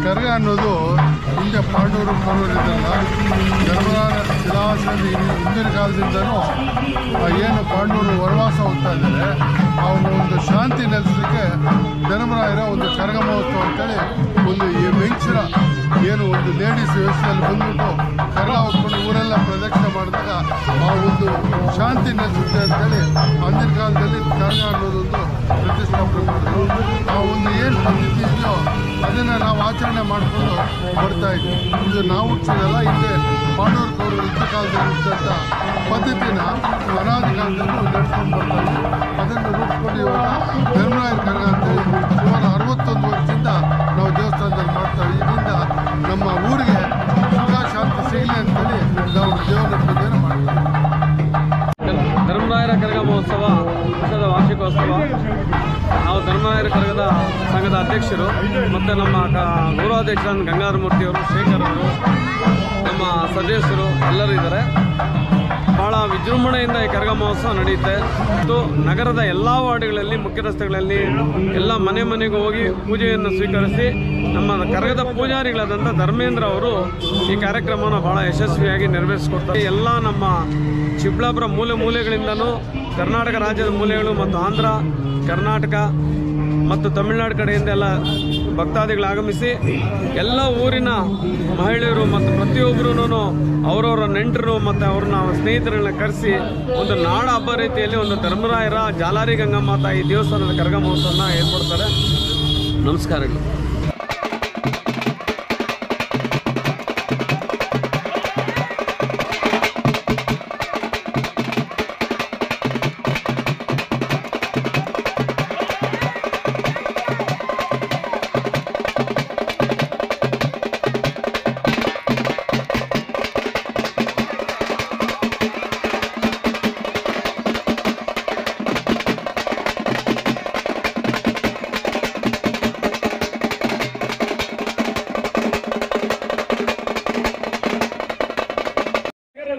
ಕರಗ ಅನ್ನೋದು ಹಿಂದೆ ಪಾಂಡವರು ಕೌರವರಿದ್ದಲ್ಲ, ಧರ್ಮರಾಯ ಶಿಲಾಶಾಸನ ಹಿಂದಿನ ಕಾಲದಿಂದನೂ ಏನು ಪಾಂಡವರು ವನವಾಸ ಹೋಗ್ತಾ ಇದ್ದಾರೆ ಆ ಒಂದು ಶಾಂತಿ ನೆಲೆಸಲಿಕ್ಕೆ ಧರ್ಮರಾಯರ ಒಂದು ಕರಗ ಮಹೋತ್ಸವ ಅಂತೇಳಿ ಒಂದು ವೆಂಚರ ಏನು ಒಂದು ಲೇಡೀಸ್ ವ್ಯವಸ್ಥೆಯಲ್ಲಿ ಬಂದ್ಬಿಟ್ಟು ಕರಗ ಹೊತ್ಕೊಂಡು ಊರೆಲ್ಲ ಪ್ರದಕ್ಷಿಣೆ ಮಾಡಿದಾಗ ಆ ಒಂದು ಶಾಂತಿ ನೆಲೆಸುತ್ತೆ ಅಂತೇಳಿ ಅಂದಿನ ಕಾಲದಲ್ಲಿ ಕರಗ ಅನ್ನೋದೊಂದು ಪ್ರತಿಷ್ಠಾಪನೆ ಮಾಡಿದ್ರು. ಆ ಒಂದು ಏನು ಪದ್ಧತಿ ಇದೆಯೋ ಅದನ್ನು ನಾವು ಆಚರಣೆ ಮಾಡಿಕೊಂಡು ಬರ್ತಾ ಇದ್ವಿ. ಇದು ನಾವು ಹುಟ್ಟಿಸೋದಲ್ಲ, ಹಿಂದೆ ಪಾಂಡವರು ಕೌರವರು ಯುದ್ಧ ಕಾಲದಲ್ಲಿ ಇದ್ದಂಥ ಪದ್ಧತಿನ ಅನಾದಿ ಕಾಲದಲ್ಲೂ ನಡ್ಸ್ಕೊಂಡು ಬರ್ತಾ ಇದ್ವಿ. ಅದನ್ನು ರೂಪಿಸ್ಕೊಂಡು ಇವಾಗ ಧರ್ಮರಾಯರ ಕರಗ ಅಂತೇಳಿ ಸುಮಾರು 61 ವರ್ಷದಿಂದ ನಾವು ದೇವಸ್ಥಾನದಲ್ಲಿ ಮಾಡ್ತಾ ಇದರಿಂದ ನಮ್ಮ ಊರಿಗೆ ಸುಖ ಶಾಂತಿ ಸಿಗಲಿ ಅಂತೇಳಿ ನಾವು ದೇವರ ಪೂಜೆಯನ್ನು ಮಾಡ್ತೀವಿ. ಧರ್ಮರಾಯರ ಕರಗ ಮಹೋತ್ಸವ ವರ್ಷದ ವಾರ್ಷಿಕೋತ್ಸವ. ನಾವು ಧರ್ಮರಾಯರ ಕರಗದ ಸಂಘದ ಅಧ್ಯಕ್ಷರು ಮತ್ತು ನಮ್ಮ ಗೌರವಾಧ್ಯಕ್ಷರಾದ ಗಂಗಾಧರ ಮೂರ್ತಿಯವರು, ಶೇಖರ್ ಅವರು, ನಮ್ಮ ಸದಸ್ಯರು ಎಲ್ಲರೂ ಇದ್ದಾರೆ. ಭಾಳ ವಿಜೃಂಭಣೆಯಿಂದ ಈ ಕರಗ ಮಹೋತ್ಸವ ನಡೆಯುತ್ತೆ. ಮತ್ತು ನಗರದ ಎಲ್ಲ ವಾರ್ಡ್ಗಳಲ್ಲಿ, ಮುಖ್ಯ ರಸ್ತೆಗಳಲ್ಲಿ ಎಲ್ಲ ಮನೆ ಮನೆಗೂ ಹೋಗಿ ಪೂಜೆಯನ್ನು ಸ್ವೀಕರಿಸಿ ನಮ್ಮ ಕರಗದ ಪೂಜಾರಿಗಳಾದಂಥ ಧರ್ಮೇಂದ್ರ ಅವರು ಈ ಕಾರ್ಯಕ್ರಮವನ್ನು ಭಾಳ ಯಶಸ್ವಿಯಾಗಿ ನೆರವೇರಿಸಿಕೊಡ್ತಾರೆ. ಎಲ್ಲ ನಮ್ಮ ಚಿಕ್ಕಬಳ್ಳಾಪುರ ಮೂಲೆಗಳಿಂದನೂ ಕರ್ನಾಟಕ ರಾಜ್ಯದ ಮೂಲೆಗಳು ಮತ್ತು ಆಂಧ್ರ, ಕರ್ನಾಟಕ ಮತ್ತು ತಮಿಳುನಾಡು ಕಡೆಯಿಂದ ಎಲ್ಲ ಭಕ್ತಾದಿಗಳು ಆಗಮಿಸಿ ಎಲ್ಲ ಊರಿನ ಮಹಿಳೆಯರು ಮತ್ತು ಪ್ರತಿಯೊಬ್ಬರೂ ಅವರವರ ನೆಂಟರು ಮತ್ತು ಅವ್ರನ್ನ ಸ್ನೇಹಿತರನ್ನ ಕರೆಸಿ ಒಂದು ನಾಡ ಹಬ್ಬ ರೀತಿಯಲ್ಲಿ ಒಂದು ಧರ್ಮರಾಯರ ಜಾಲಾರಿ ಗಂಗಮ್ಮ ತಾಯಿ ದೇವಸ್ಥಾನದ ಕರಗ ಮಹೋತ್ಸವನ ಏರ್ಪಡ್ತಾರೆ. ನಮಸ್ಕಾರಗಳು.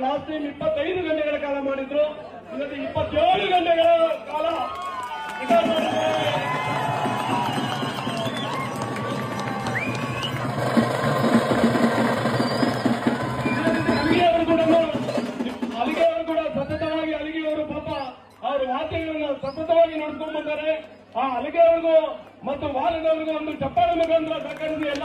ಲಾಸ್ಟ್ ಟೈಮ್ 25 ಗಂಟೆಗಳ ಕಾಲ ಮಾಡಿದ್ರು. ಇವತ್ತು 27 ಗಂಟೆಗಳ ಕಾಲ ಅಲಿಗೆಯವರು ಕೂಡ ಸತತವಾಗಿ ಅಲಿಗೆಯವರು ಪಾಪ ಅವರ ವಾದ್ಯಗಳನ್ನು ಸತತವಾಗಿ ನಡೆಸ್ಕೊಂಡು ಬಂದರೆ ಆ ಅಲಿಗೆಯವ್ರಿಗೂ ಮತ್ತು ವಾರದವ್ರಿಗೂ ಒಂದು ಚಪ್ಪಾಳೆ ಮುಖಾಂತರ ಸಹಕರಿಸಿ ಎಲ್ಲ